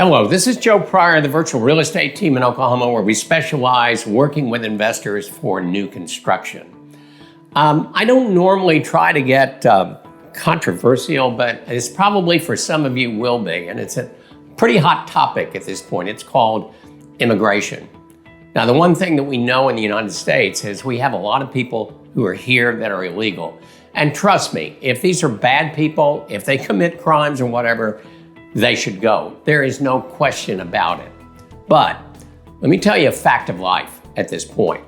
Hello, this is Joe Pryor, the virtual real estate team in Oklahoma, where we specialize working with investors for new construction. I don't normally try to get controversial, but it's probably for some of you will be, and it's a pretty hot topic at this point. It's called immigration. Now, the one thing that we know in the United States is we have a lot of people who are here that are illegal. And trust me, if these are bad people, if they commit crimes or whatever, they should go. There is no question about it. But let me tell you a fact of life at this point.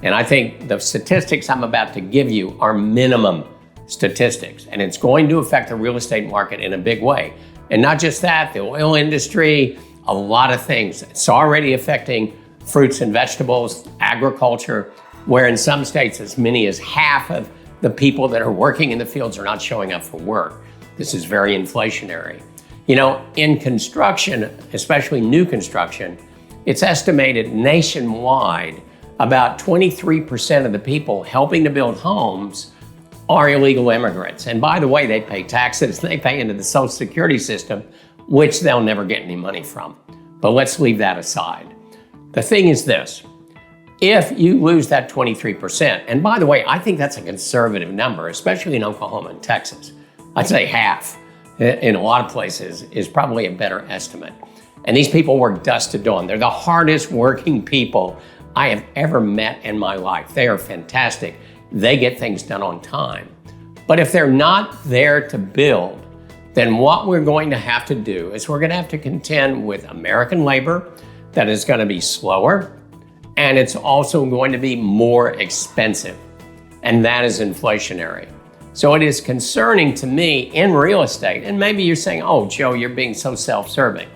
And I think the statistics I'm about to give you are minimum statistics, and it's going to affect the real estate market in a big way. And not just that, the oil industry, a lot of things. It's already affecting fruits and vegetables, agriculture, where in some states as many as half of the people that are working in the fields are not showing up for work. This is very inflationary. You know, in construction, especially new construction, it's estimated nationwide about 23% of the people helping to build homes are illegal immigrants. And by the way, they pay taxes, they pay into the Social Security system, which they'll never get any money from. But let's leave that aside. The thing is this, if you lose that 23%, and by the way, I think that's a conservative number, especially in Oklahoma and Texas. I'd say half in a lot of places is probably a better estimate. And these people work dusk to dawn. They're the hardest working people I have ever met in my life. They are fantastic. They get things done on time. But if they're not there to build, then what we're going to have to do is we're going to have to contend with American labor that is going to be slower, and it's also going to be more expensive, and that is inflationary. So it is concerning to me in real estate, and maybe you're saying, oh, Joe, you're being so self-serving.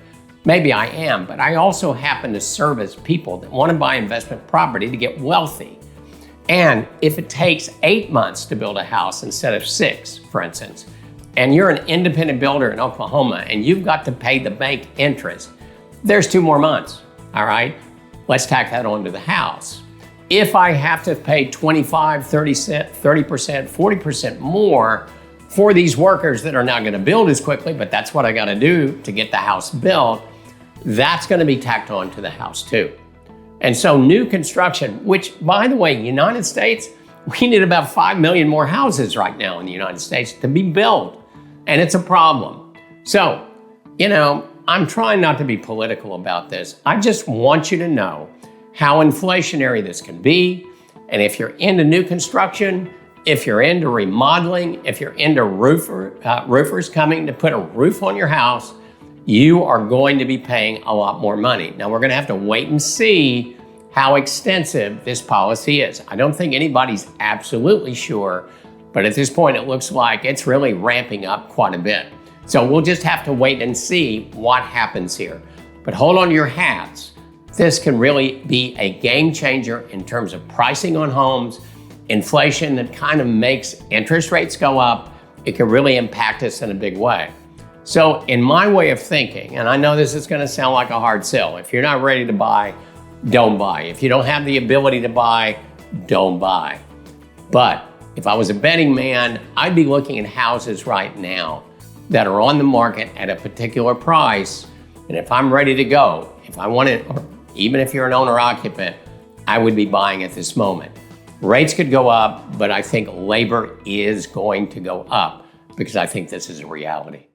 Maybe I am, but I also happen to service people that want to buy investment property to get wealthy. And if it takes 8 months to build a house instead of 6, for instance, and you're an independent builder in Oklahoma and you've got to pay the bank interest, there's 2 more months, all right? Let's tack that onto the house. If I have to pay 25, 30%, 40% more for these workers that are not going to build as quickly, but that's what I got to do to get the house built, that's going to be tacked on to the house too. And so new construction, which by the way, United States, we need about 5 million more houses right now in the United States to be built. And it's a problem. So, you know, I'm trying not to be political about this. I just want you to know how inflationary this can be. And if you're into new construction, if you're into remodeling, if you're into roofers coming to put a roof on your house, you are going to be paying a lot more money. Now we're gonna have to wait and see how extensive this policy is. I don't think anybody's absolutely sure, but at this point it looks like it's really ramping up quite a bit. So we'll just have to wait and see what happens here. But hold on to your hats. This can really be a game changer in terms of pricing on homes, inflation that kind of makes interest rates go up. It can really impact us in a big way. So in my way of thinking, and I know this is gonna sound like a hard sell, if you're not ready to buy, don't buy. If you don't have the ability to buy, don't buy. But if I was a betting man, I'd be looking at houses right now that are on the market at a particular price. And if I'm ready to go, if I want it, or even if you're an owner occupant, I would be buying at this moment. Rates could go up, but I think labor is going to go up because I think this is a reality.